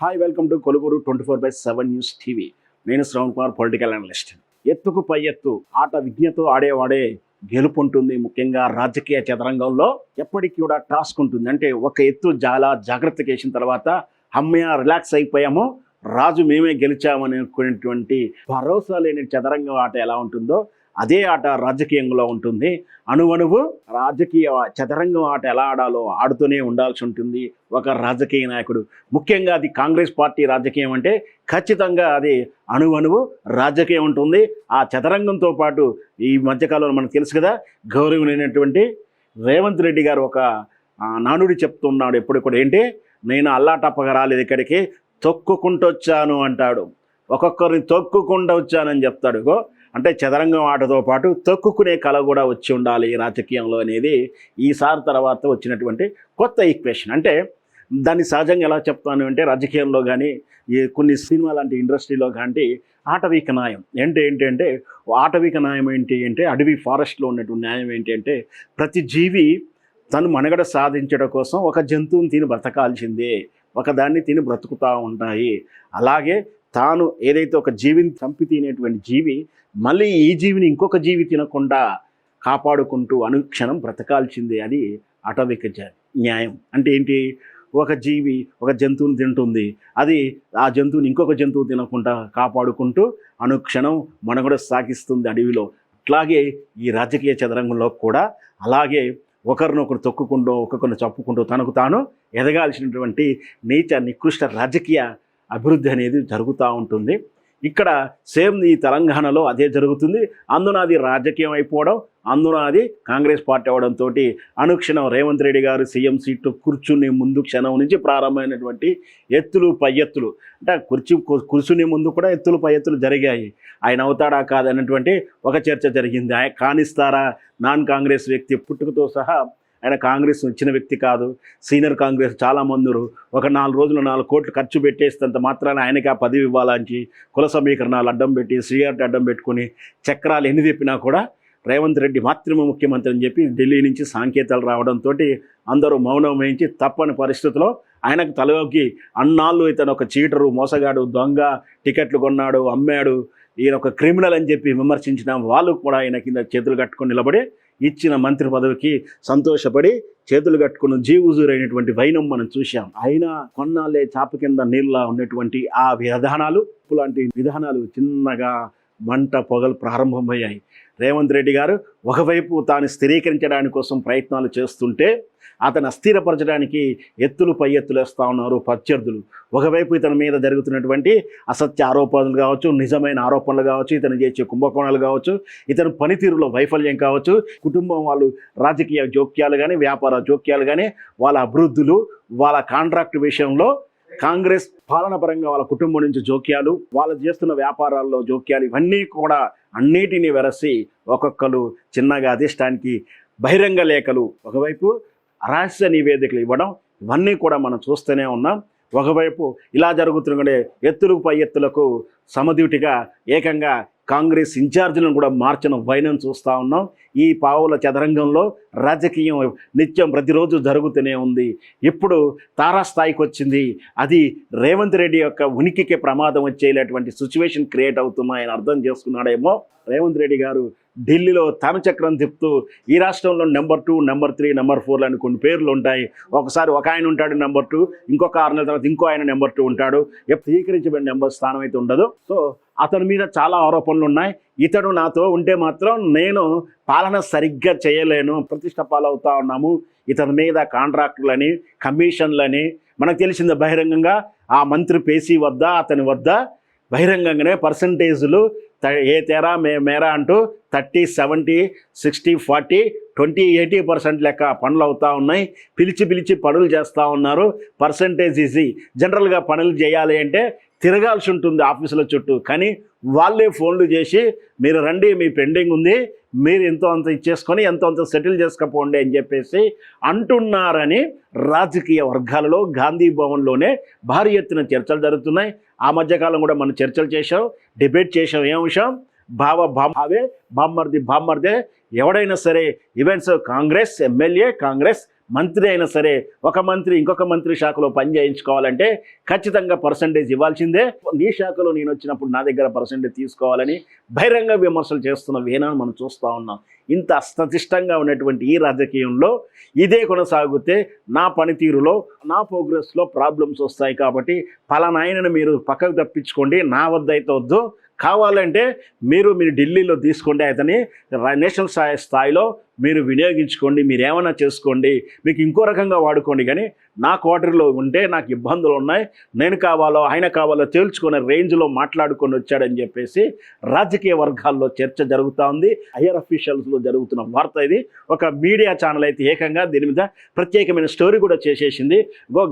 Hi, welcome to కొలుగురు 24/7 news TV. నేను Shravan Kumar, political analyst. ఎత్తుకు పై ఎత్తు ఆట విజ్ఞతో ఆడేవాడే గెలుపుంటుంది. ముఖ్యంగా రాజకీయ చదరంగంలో ఎప్పటికీ కూడా టాస్క్ ఉంటుంది. అంటే ఒక ఎత్తు చాలా జాగ్రత్తగా వేసిన తర్వాత అమ్మయ్య రిలాక్స్ అయిపోయాము, రాజు మేమే గెలిచామనేటువంటి భరోసా లేని చదరంగం ఆట ఎలా ఉంటుందో అదే ఆట రాజకీయంలో ఉంటుంది. అణువణువు రాజకీయ చదరంగం ఆట ఎలా ఆడాలో ఆడుతూనే ఉండాల్సి ఉంటుంది ఒక రాజకీయ నాయకుడు. ముఖ్యంగా అది కాంగ్రెస్ పార్టీ రాజకీయం అంటే ఖచ్చితంగా అది అణువణువు రాజకీయం ఉంటుంది. ఆ చదరంగంతో పాటు ఈ మధ్యకాలంలో మనకు తెలుసు కదా, గౌరవనీయమైనటువంటి రేవంత్ రెడ్డి గారు ఒక నానుడి చెప్తున్నాడు ఎప్పుడు కూడా. ఏంటి, నేను అల్లాటప్పగా రాలేదు ఇక్కడికి, తొక్కుకుంటూ వచ్చాను అంటాడు. ఒక్కొక్కరిని తొక్కుకుంటూ వచ్చానని చెప్తాడు. అంటే చదరంగం ఆటతో పాటు తొక్కుకునే కళ కూడా వచ్చి ఉండాలి రాజకీయంలో అనేది ఈసారి తర్వాత వచ్చినటువంటి కొత్త ఈక్వేషన్. అంటే దాన్ని సహజంగా ఎలా చెప్తాను అంటే, రాజకీయంలో కానీ కొన్ని సినిమా లాంటి ఇండస్ట్రీలో కానీ ఆటవిక న్యాయం ఏంటంటే ఆటవిక న్యాయం ఏంటి అంటే, అడవి ఫారెస్ట్లో ఉన్నటువంటి న్యాయం ఏంటి అంటే, ప్రతి జీవి తను మనుగడ సాధించడం కోసం ఒక జంతువుని తిని బ్రతకాల్సిందే, ఒకదాన్ని తిని బ్రతుకుతూ ఉంటాయి. అలాగే తాను ఏదైతే ఒక జీవిని చంపి తినేటువంటి జీవి మళ్ళీ ఈ జీవిని ఇంకొక జీవి తినకుండా కాపాడుకుంటూ అనుక్షణం బ్రతకాల్సిందే. అది ఆటవిక న్యాయం. అంటే ఏంటి, ఒక జీవి ఒక జంతువుని తింటుంది, అది ఆ జంతువుని ఇంకొక జంతువు తినకుండా కాపాడుకుంటూ అనుక్షణం మనుగడ సాగిస్తుంది అడవిలో. అట్లాగే ఈ రాజకీయ చదరంగంలో కూడా అలాగే ఒకరినొకరు తొక్కుకుంటూ ఒక్కొక్కరిని చప్పుకుంటూ తనకు తాను ఎదగాల్సినటువంటి నీచ నికృష్ట రాజకీయ అభివృద్ధి అనేది జరుగుతూ ఉంటుంది. ఇక్కడ సేమ్ ఈ తెలంగాణలో అదే జరుగుతుంది. అందున అది రాజకీయం అయిపోవడం, అందున అది కాంగ్రెస్ పార్టీ అవ్వడంతో అనుక్షణం రేవంత్ రెడ్డి గారు సీఎం సీటు కూర్చునే ముందు క్షణం నుంచి ప్రారంభమైనటువంటి ఎత్తులు పై ఎత్తులు. అంటే కూర్చునే ముందు కూడా ఎత్తులు పై ఎత్తులు జరిగాయి. ఆయన అవుతాడా కాదన్నటువంటి ఒక చర్చ జరిగింది. ఆయన కానిస్తారా, నాన్ కాంగ్రెస్ వ్యక్తి పుట్టుకతో సహా ఆయన కాంగ్రెస్ వచ్చిన వ్యక్తి కాదు, సీనియర్ కాంగ్రెస్ చాలామంది ఒక 4 రోజులు 4 కోట్లు ఖర్చు పెట్టేసినంత మాత్రాన ఆయనకి ఆ పదవి ఇవ్వాలని కుల సమీకరణాలు అడ్డం పెట్టి సీఆర్టీ అడ్డం పెట్టుకుని చక్రాలు ఎన్ని తెప్పినా కూడా రేవంత్ రెడ్డి మాత్రమే ముఖ్యమంత్రి అని చెప్పి ఢిల్లీ నుంచి సంకేతాలు రావడంతో అందరూ మౌనం వహించి తప్పని పరిస్థితిలో ఆయనకు తలలోకి అన్నాళ్ళు ఇతను ఒక చీటరు, మోసగాడు, దొంగ, టికెట్లు కొన్నాడు, అమ్మాడు, ఈయన ఒక క్రిమినల్ అని చెప్పి విమర్శించిన వాళ్ళు కూడా ఆయన కింద చేతులు కట్టుకొని నిలబడి ఇచ్చిన మంత్రి పదవికి సంతోషపడి చేతులు కట్టుకుని జీవుజూరైనటువంటి వైనం మనం చూసాం. అయినా కొన్నాళ్ళే చాప కింద నీళ్ళ ఉన్నటువంటి ఆ విధానాలు లాంటి విధానాలు చిన్నగా మంట పొగలు ప్రారంభమయ్యాయి. రేవంత్ రెడ్డి గారు ఒకవైపు తాను స్థిరీకరించడానికి కోసం ప్రయత్నాలు చేస్తుంటే అతను అస్థిరపరచడానికి ఎత్తులు పై ఎత్తులు వేస్తూ ఉన్నారు ప్రత్యర్థులు. ఒకవైపు ఇతని మీద జరుగుతున్నటువంటి అసత్య ఆరోపణలు కావచ్చు, నిజమైన ఆరోపణలు కావచ్చు, ఇతను చేసే కుంభకోణాలు కావచ్చు, ఇతని పనితీరులో వైఫల్యం కావచ్చు, కుటుంబం వాళ్ళు రాజకీయ జోక్యాలు కానీ వ్యాపార జోక్యాలు కానీ వాళ్ళ అభివృద్ధులు, వాళ్ళ కాంట్రాక్ట్ విషయంలో కాంగ్రెస్ పాలన పరంగా వాళ్ళ కుటుంబం నుంచి జోక్యాలు, వాళ్ళు చేస్తున్న వ్యాపారాల్లో జోక్యాలు, ఇవన్నీ కూడా అన్నిటినీ వెరసి ఒక్కొక్కరు చిన్నగా అధిష్టానికి బహిరంగ లేఖలు, ఒకవైపు రహస్య నివేదికలు ఇవ్వడం, ఇవన్నీ కూడా మనం చూస్తూనే ఉన్నాం. ఒకవైపు ఇలా జరుగుతుండే ఎత్తులకు పై ఎత్తులకు సమడ్యూటిగా ఏకంగా కాంగ్రెస్ ఇన్ఛార్జీలను కూడా మార్చిన వైనం చూస్తూ ఉన్నాం. ఈ పావుల చదరంగంలో రాజకీయం నిత్యం ప్రతిరోజు జరుగుతూనే ఉంది. ఇప్పుడు తారాస్థాయికి వచ్చింది. అది రేవంత్ రెడ్డి యొక్క ఉనికికి ప్రమాదం వచ్చేటువంటి సిచ్యువేషన్ క్రియేట్ అవుతున్నాయని అర్థం చేసుకున్నాడేమో రేవంత్ రెడ్డి గారు. ఢిల్లీలో తన చక్రం తిప్పుతూ ఈ రాష్ట్రంలో నెంబర్ 2, నెంబర్ 3, నెంబర్ 4 అని కొన్ని పేర్లు ఉంటాయి. ఒకసారి ఒక ఆయన ఉంటాడు నెంబర్ 2, ఇంకొక 6 నెలల తర్వాత ఇంకో ఆయన నెంబర్ 2 ఉంటాడు. ఎప్పుడు స్వీకరించబడిన నెంబర్ స్థానం అయితే ఉండదు. సో అతని మీద చాలా ఆరోపణలు ఉన్నాయి. ఇతడు నాతో ఉంటే మాత్రం నేను పాలన సరిగ్గా చేయలేను, ప్రతిష్ట పాలవుతా ఉన్నాము. ఇతని మీద కాంట్రాక్టులని, కమిషన్లని మనకు తెలిసింది బహిరంగంగా. ఆ మంత్రి పేసీ వద్ద, అతని వద్ద బహిరంగంగానే పర్సంటేజులు ఏ తేరా మేరా అంటూ 30, 70, 60, 40, 20, 80% లెక్క పనులు అవుతూ ఉన్నాయి. పిలిచి పనులు చేస్తూ ఉన్నారు. Percentage easy. జనరల్గా పనులు చేయాలి అంటే తిరగాల్సి ఉంటుంది ఆఫీసుల చుట్టూ, కానీ వాళ్ళే ఫోన్లు చేసి మీరు రండి, మీ పెండింగ్ ఉంది, మీరు ఎంతో అంత ఇచ్చేసుకొని ఎంతో అంత సెటిల్ చేసుకపోండి అని చెప్పేసి అంటున్నారని రాజకీయ వర్గాలలో గాంధీ భవన్లోనే భారీ ఎత్తున చర్చలు జరుగుతున్నాయి. ఆ మధ్యకాలం కూడా మనం చర్చలు చేసాం, డిబేట్ చేసాం. ఏం విషయం? భావే బామ్మర్దే ఎవడైనా సరే ఈవెంట్స్ కాంగ్రెస్ ఎమ్మెల్యే, కాంగ్రెస్ మంత్రి అయినా సరే ఒక మంత్రి ఇంకొక మంత్రి శాఖలో పని చేయించుకోవాలంటే ఖచ్చితంగా పర్సంటేజ్ ఇవ్వాల్సిందే. నీ శాఖలో నేను వచ్చినప్పుడు నా దగ్గర పర్సంటేజ్ తీసుకోవాలని బహిరంగ విమర్శలు చేస్తున్న వేనాన్ని మనం చూస్తూ ఉన్నాం. ఇంత అస్తతిష్టంగా ఉన్నటువంటి ఈ రాజకీయంలో ఇదే కొనసాగితే నా పనితీరులో నా ప్రోగ్రెస్లో ప్రాబ్లమ్స్ వస్తాయి. కాబట్టి పలానాయనను మీరు పక్కకు తప్పించుకోండి, నా వద్ద అయితే వద్దు. కావాలంటే మీరు ఢిల్లీలో తీసుకోండి, అతని నేషనల్ స్థాయిలో మీరు వినియోగించుకోండి, మీరు ఏమైనా చేసుకోండి, మీకు ఇంకో రకంగా వాడుకోండి. కానీ నా క్వార్టర్లో ఉంటే నాకు ఇబ్బందులు ఉన్నాయి, నేను కావాలో ఆయన కావాలో తేల్చుకునే రేంజ్లో మాట్లాడుకొని వచ్చాడని చెప్పేసి రాజకీయ వర్గాల్లో చర్చ జరుగుతూ ఉంది. హైయర్ అఫీషియల్స్లో జరుగుతున్న వార్త ఇది. ఒక మీడియా ఛానల్ అయితే ఏకంగా దీని మీద ప్రత్యేకమైన స్టోరీ కూడా చేసేసింది.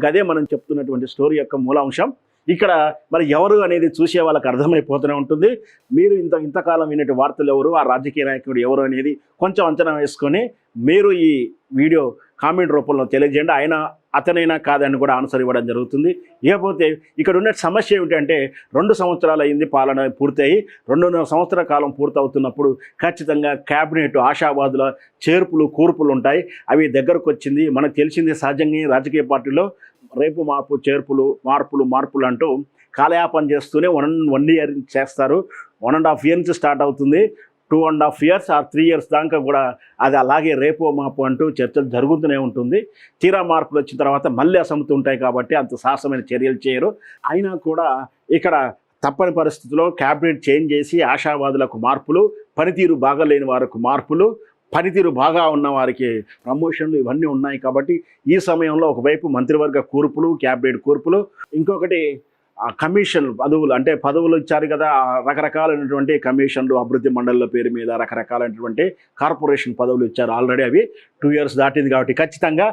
గదే మనం చెప్తున్నటువంటి స్టోరీ యొక్క మూలాంశం. ఇక్కడ మరి ఎవరు అనేది చూసే వాళ్ళకి అర్థమైపోతూనే ఉంటుంది. మీరు ఇంతకాలం వినే వార్తలు ఎవరు, ఆ రాజకీయ నాయకుడు ఎవరు అనేది కొంచెం అంచనా వేసుకొని మీరు ఈ వీడియో కామెంట్ రూపంలో తెలియజేయండి. అతనైనా కాదని కూడా ఆన్సర్ ఇవ్వడం జరుగుతుంది. ఇకపోతే ఇక్కడ ఉన్న సమస్య ఏమిటంటే 2 సంవత్సరాలు అయింది పాలన పూర్తయి, 2.5 సంవత్సరాల కాలం పూర్తవుతున్నప్పుడు ఖచ్చితంగా క్యాబినెట్ ఆశావాదుల చేర్పులు కూర్పులు ఉంటాయి. అవి దగ్గరకు వచ్చింది. మనకు తెలిసింది సహజంగా రాజకీయ పార్టీలో రేపు మార్పు చేర్పులు మార్పులు అంటూ కాలయాపన చేస్తూనే 1 ఇయర్ చేస్తారు. 1.5 ఇయర్ నుంచి స్టార్ట్ అవుతుంది. 2.5 ఇయర్స్ ఆర్ 3 ఇయర్స్ దాకా కూడా అది అలాగే రేపు మాపు అంటూ చర్చలు జరుగుతూనే ఉంటుంది. తీరా మార్పులు వచ్చిన తర్వాత మళ్ళీ అసమతి ఉంటాయి కాబట్టి అంత సాహసమైన చర్యలు చేయరు. అయినా కూడా ఇక్కడ తప్పని పరిస్థితుల్లో క్యాబినెట్ చేంజ్ చేసి ఆశావాదులకు మార్పులు, పనితీరు బాగాలేని వారికి మార్పులు, పనితీరు బాగా ఉన్న వారికి ప్రమోషన్లు ఇవన్నీ ఉన్నాయి. కాబట్టి ఈ సమయంలో ఒకవైపు మంత్రివర్గ కూర్పులు, క్యాబినెట్ కూర్పులు, ఇంకొకటి కమిషన్ పదవులు, అంటే పదవులు ఇచ్చారు కదా, రకరకాలైనటువంటి కమిషన్లు, అభివృద్ధి మండళ్ళ పేరు మీద రకరకాలైనటువంటి కార్పొరేషన్ పదవులు ఇచ్చారు. ఆల్రెడీ అవి 2 ఇయర్స్ దాటింది కాబట్టి ఖచ్చితంగా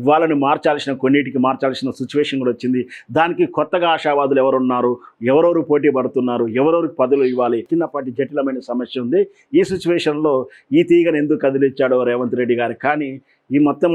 వాళ్ళని కొన్నిటికి మార్చాల్సిన సిచ్యువేషన్ కూడా వచ్చింది. దానికి కొత్తగా ఆశావాదులు ఎవరున్నారు, ఎవరెవరు పోటీ పడుతున్నారు, ఎవరెవరికి పదవులు ఇవ్వాలి, చిన్నపాటి జటిలమైన సమస్య ఉంది. ఈ సిచ్యువేషన్లో ఈ తీగను ఎందుకు కదిలిచ్చాడో రేవంత్ రెడ్డి గారు. కానీ ఈ మొత్తం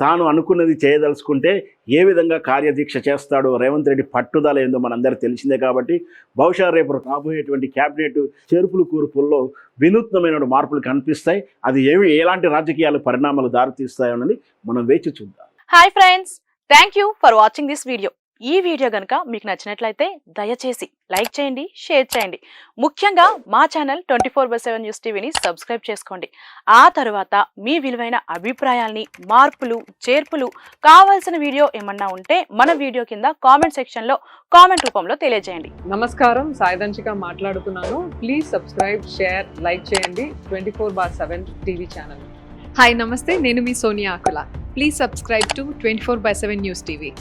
తాను అనుకున్నది చేయదలుచుకుంటే ఏ విధంగా కార్యదీక్ష చేస్తాడో రేవంత్ రెడ్డి పట్టుదల ఏందో మనందరికీ తెలిసిందే. కాబట్టి బహుశా రేపు రాబోయేటువంటి క్యాబినెట్ చేర్పులు కూర్పుల్లో వినూత్నమైన మార్పులు కనిపిస్తాయి. అది ఎలాంటి రాజకీయాల పరిణామాలు దారితీస్తాయన్నది మనం వేచి చూద్దాం. Hi friends, thank you for watching this video. ఈ వీడియో గనుక మీకు నచ్చినట్లయితే దయచేసి లైక్ చేయండి, షేర్ చేయండి. ముఖ్యంగా మా ఛానల్ 24/7 న్యూస్ టీవీని సబ్స్క్రైబ్ చేసుకోండి. ఆ తర్వాత మీ విలువైన అభిప్రాయాల్ని, మార్పులు, చేర్పులు, కావాల్సిన వీడియో ఏమన్నా ఉంటే మన వీడియో కింద కామెంట్ సెక్షన్లో కామెంట్ రూపంలో తెలియజేయండి. నమస్కారం, సాయిదంచిక మాట్లాడుతున్నాను. ప్లీజ్ సబ్స్క్రైబ్, షేర్, లైక్ చేయండి 24/7 టీవీ ఛానల్. హాయ్ నమస్తే, నేను మీ Sonia Akula. Please subscribe to 24/7 news TV.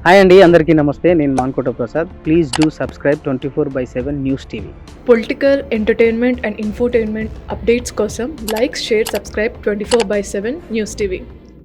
Hi అండి, అందరికీ నమస్తే. నేను Mankota Prasad. Please do subscribe 24/7 news TV. Political, entertainment and infotainment updates కోసం like, share, subscribe 24/7 news TV.